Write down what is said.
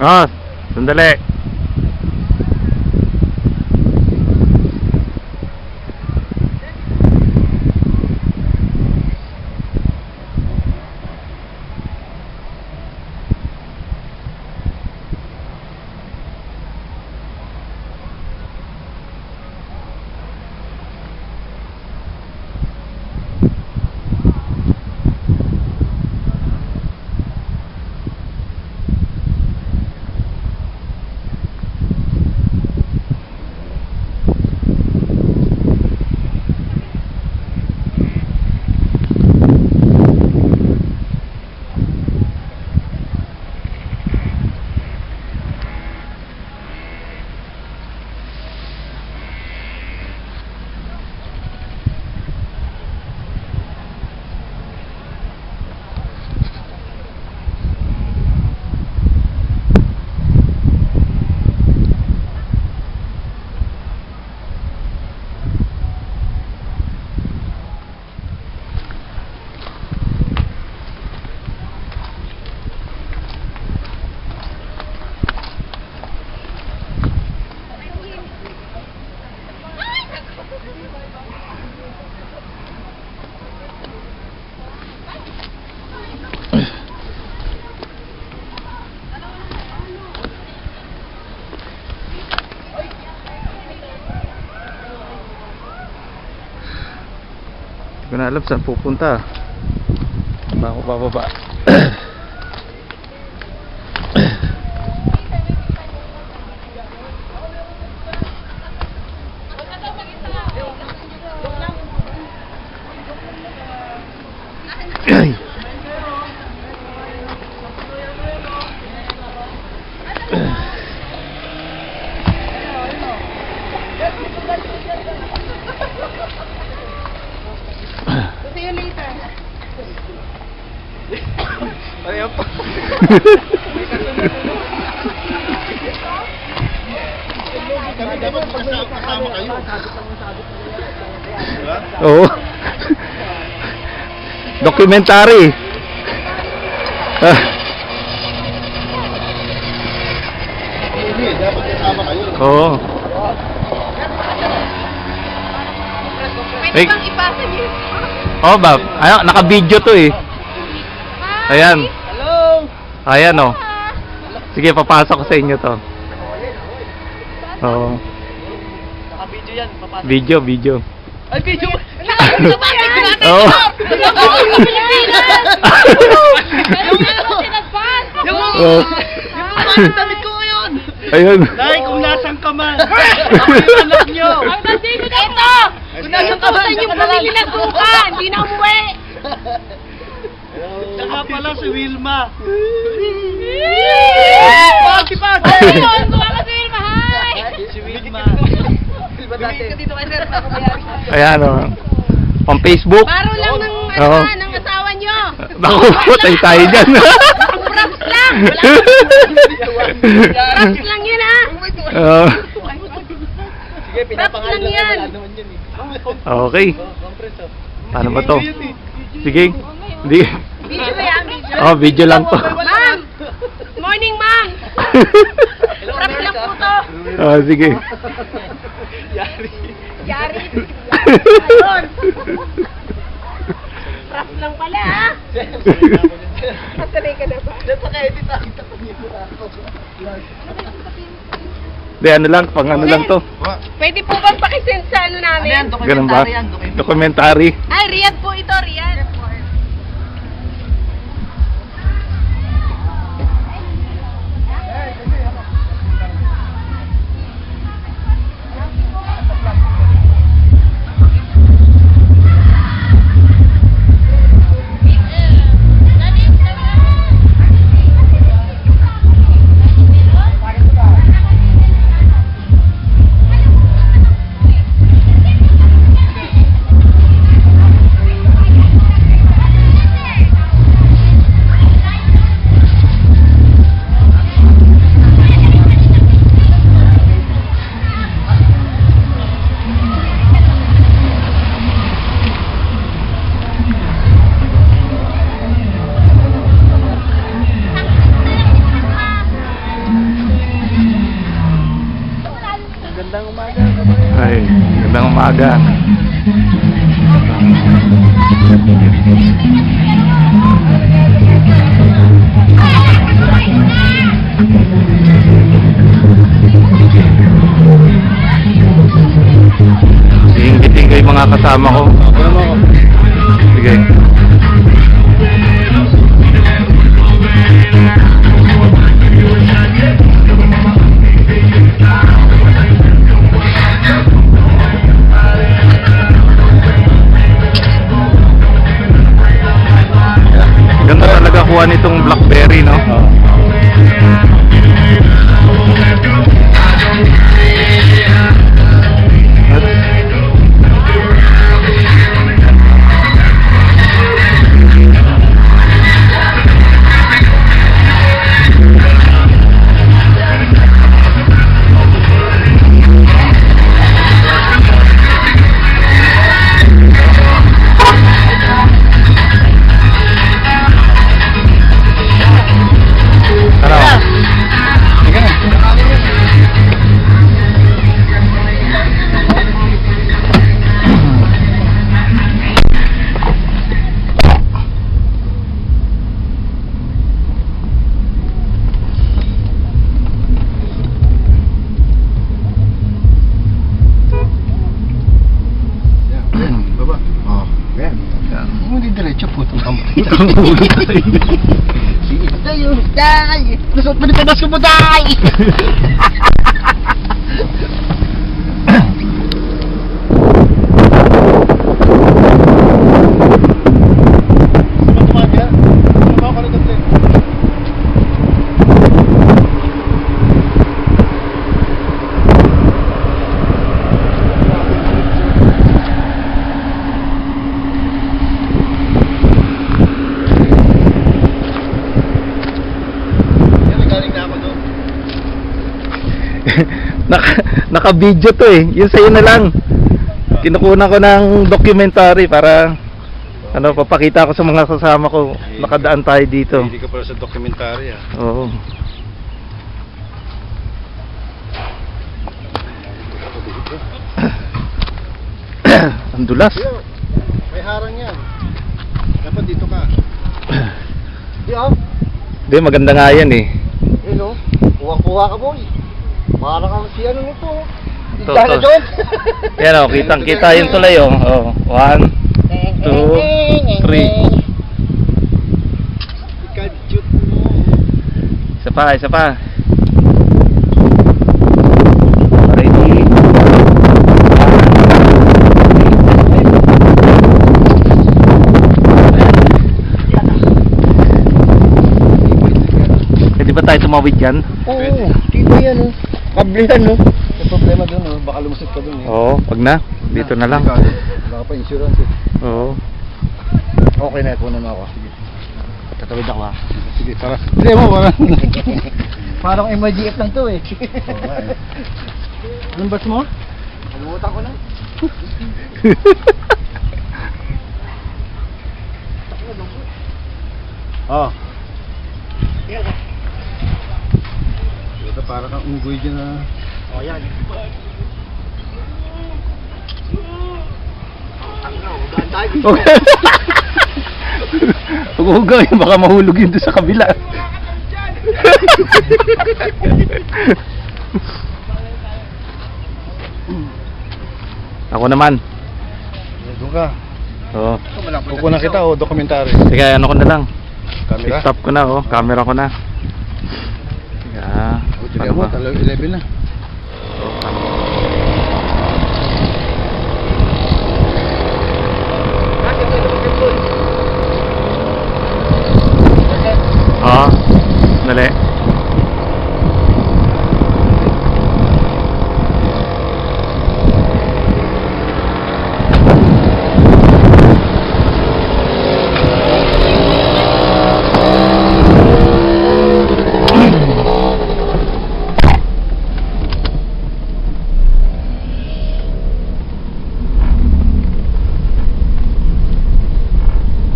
Ah, sandali. Hindi ko na alam saan pupunta. Ba ako bababa. See you later. Ayaw pa. Dapat kasama kayo. Oo. Documentary. Hindi, dapat kasama kayo. Oo. Pwede bang ipasa niyo? Oh, Bob. Ayun, naka-video to eh. Ayan. Hello! Ayan oh. Sige, papasok ko sa inyo to. Oo. Naka-video yan, papasok. Video. Ay, video! Oo. Oo. Yung damit ko ngayon! Ayun. Dahil kung nasang ka man, yung anak nyo! Ang nandito na ito! Kung nasang ka man, yung pamili na suka! Hindi na umuwi! Saka pala si Wilma. Pagi pa! Ayun! Kumaka si Wilma! Hi! Si Wilma. Dito kayo sir, nakabayari. Ayan oh. Pang Facebook. Baro lang ng, Oo. ng asawa nyo! Naku, patay tayo dyan. Props lang! Props lang yun ha! Oo. Sige, pinapangalan lang yan. Wala naman yun eh. Okay. Compress oh. Paano ba to? Sige. Hindi. Video ba yan? Video? Oh, video lang to. Ma'am! Morning ma'am! Props lang po to! Oh, sige. Yari. Yari! Ayun! Props lang pala ha! Masanay ka na ba? Diyan sa edit ang tatanggit mo ako. Hindi, ano lang, pang ano lang to. Pwede po bang pakisend sa ano namin? Ganun ba? Documentary. Ay, Riyadh po ito, Riyadh. umaga. Iinggitin ko yung mga kasama ko. Sige. Ganda talaga kuha nitong blackberry, no? Hindi diretso po itong kampo. Tayo, day! Lusot mo dito, basko mo, day! Naka-video to eh. Yun sa'yo na lang. Kinukunan ko ng documentary para ano, papakita ko sa mga kasama ko. Nakadaan tayo dito. Hindi ka pala sa documentary ah. Oo. Ang dulas. May harang yan. Dapat dito ka. Yo. Hindi, maganda nga yan eh. Hello. Kuha-kuha ka, boy. Parang ang si ano nito. Ito, Indiana ito. Jones. Yan o, kitang-kita yung tulay oh. Oh, 1, 2, 3. Ikadjut mo. Isa pa, isa pa. Ready? Pwede ba tayo tumawid dyan? Oo. Dito yan, oh. Kablihan, oh. May problema dun, oh. Baka lumusot ka dun eh. Oo, wag na. Dito na lang. Wala ka pa insurance eh. Oo. Okay na, kunan mo ako. Sige. Tatawid ako, ah. Sige, tara. Sige mo, parang. Parang MIGF lang to, eh. Oo nga eh. Anong bus mo? Kalimutan ko na. Oh. Ito parang kang unggoy dyan na. Oh, yan. Huwag baka mahulog yun doon sa kabila. Ako naman. Doon ka. Oo. Kukunan kita o dokumentary. Sige, ano ko na lang. Camera. Stop ko na, oh. Camera ko na. Yeah. O, tignan mo, 11 na. Ah.